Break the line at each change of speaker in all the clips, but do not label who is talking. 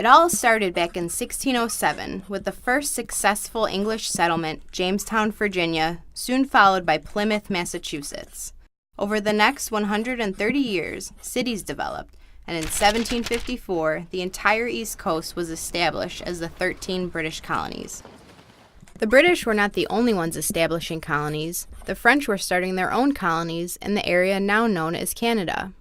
It all started back in 1607 with the first successful English settlement, Jamestown, Virginia, soon followed by Plymouth, Massachusetts. Over the next 130 years, cities developed, and in 1754, the entire East Coast was established as the 13 British colonies. The British were not the only ones establishing colonies. The French were starting their own colonies in the area now known as Canada.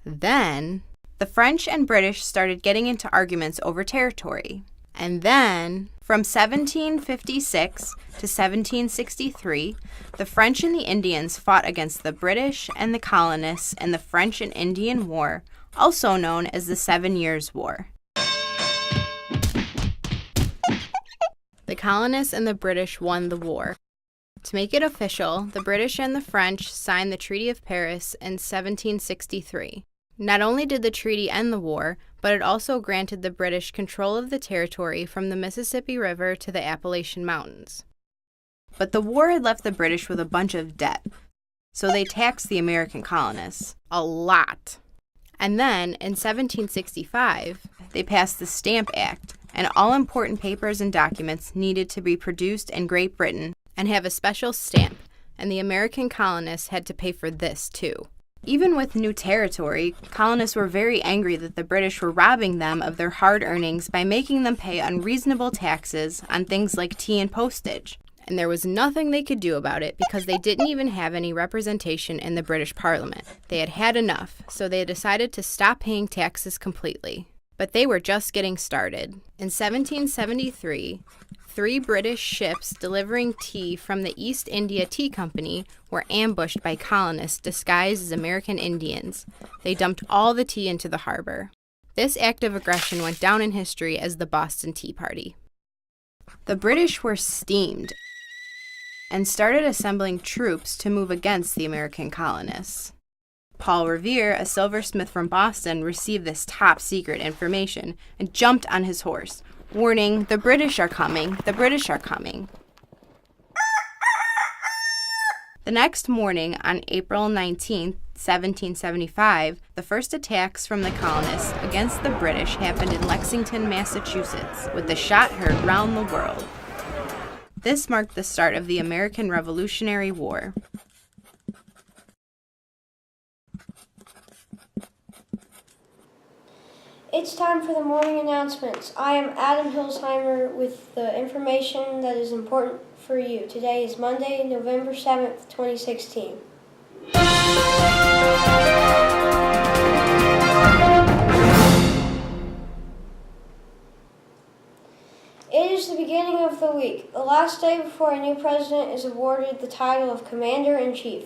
Then, the French and British started getting into arguments over territory. And then, from 1756 to 1763, the French and the Indians fought against the British and the colonists in the French and Indian War, also known as the 7 Years' War. The colonists and the British won the war. To make it official, the British and the French signed the Treaty of Paris in 1763. Not only did the treaty end the war, but it also granted the British control of the territory from the Mississippi River to the Appalachian Mountains. But the war had left the British with a bunch of debt, so they taxed the American colonists. A lot. And then, in 1765, they passed the Stamp Act, and all important papers and documents needed to be produced in Great Britain and have a special stamp, and the American colonists had to pay for this too. Even with new territory, colonists were very angry that the British were robbing them of their hard earnings by making them pay unreasonable taxes on things like tea and postage. And there was nothing they could do about it because they didn't even have any representation in the British Parliament. They had had enough, so they decided to stop paying taxes completely. But they were just getting started. In 1773, 3 British ships delivering tea from the East India Tea Company were ambushed by colonists disguised as American Indians. They dumped all the tea into the harbor. This act of aggression went down in history as the Boston Tea Party. The British were steamed and started assembling troops to move against the American colonists. Paul Revere, a silversmith from Boston, received this top-secret information and jumped on his horse, warning, "The British are coming, the British are coming." The next morning, on April 19, 1775, the first attacks from the colonists against the British happened in Lexington, Massachusetts, with the shot heard round the world. This marked the start of the American Revolutionary War.
It's time for the morning announcements. I am Adam Hilsheimer with the information that is important for you. Today is Monday, November 7th, 2016. It is the beginning of the week, the last day before a new president is awarded the title of Commander-in-Chief.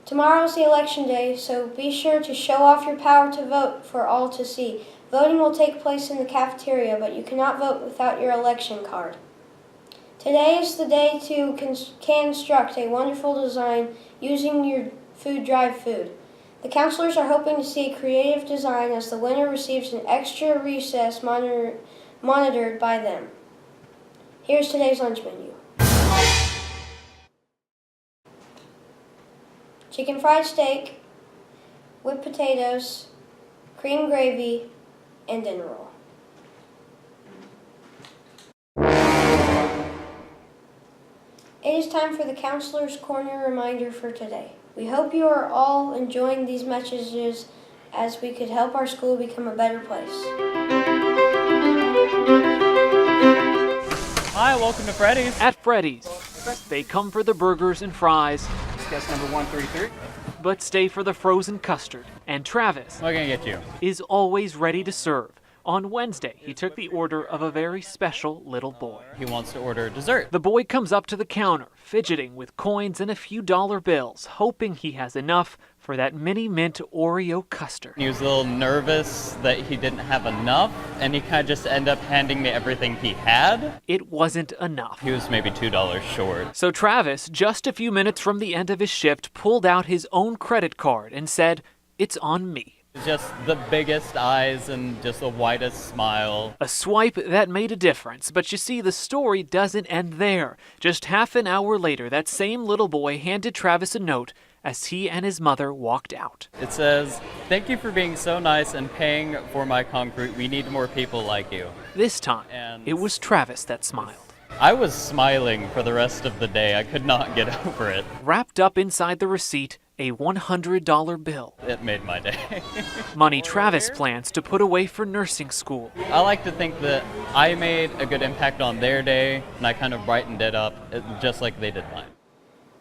Tomorrow is the election day, so be sure to show off your power to vote for all to see. Voting will take place in the cafeteria, but you cannot vote without your election card. Today is the day to construct a wonderful design using your food drive food. The counselors are hoping to see a creative design as the winner receives an extra recess monitored by them. Here's today's lunch menu. Chicken fried steak, whipped potatoes, cream gravy, and dinner roll. It is time for the Counselor's Corner reminder for today. We hope you are all enjoying these messages as we could help our school become a better place.
Hi, welcome to Freddy's. At Freddy's, they come for the burgers and fries.
Guest number 133.
But stay for the frozen custard. And Travis
What can I get you?
is always ready to serve. On Wednesday, he took the order of a very special little boy.
He wants to order dessert.
The boy comes up to the counter, fidgeting with coins and a few dollar bills, hoping he has enough for that mini mint Oreo custard.
He was a little nervous that he didn't have enough, and he kind of just ended up handing me everything he had.
It wasn't enough.
He was maybe $2 short.
So Travis, just a few minutes from the end of his shift, pulled out his own credit card and said, "It's on me."
Just the biggest eyes and just the widest smile.
A swipe that made a difference, but you see, the story doesn't end there. Just half an hour later, that same little boy handed Travis a note as he and his mother walked out.
It says, Thank you for being so nice and paying for my concrete. We need more people like you.
This time,
And
it was Travis that smiled.
I was smiling for the rest of the day. I could not get over it.
Wrapped up inside the receipt, a $100 bill.
It made my day.
Money Travis plans to put away for nursing school.
I like to think that I made a good impact on their day, and I kind of brightened it up just like they did mine.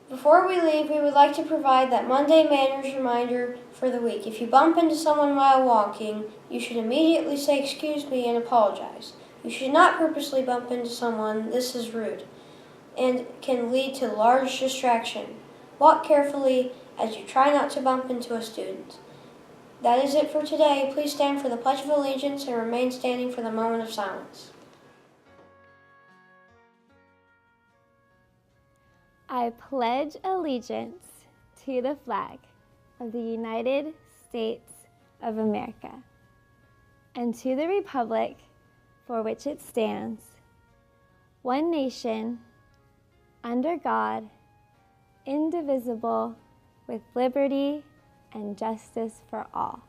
Before we leave, we would like to provide that Monday manners reminder for the week. If you bump into someone while walking, you should immediately say "excuse me" and apologize. You should not purposely bump into someone. This is rude and can lead to large distraction. Walk carefully as you try not to bump into a student. That is it for today. Please stand for the Pledge of Allegiance and remain standing for the moment of silence.
I pledge allegiance to the flag of the United States of America and to the republic for which it stands, one nation, under God, indivisible, with liberty and justice for all.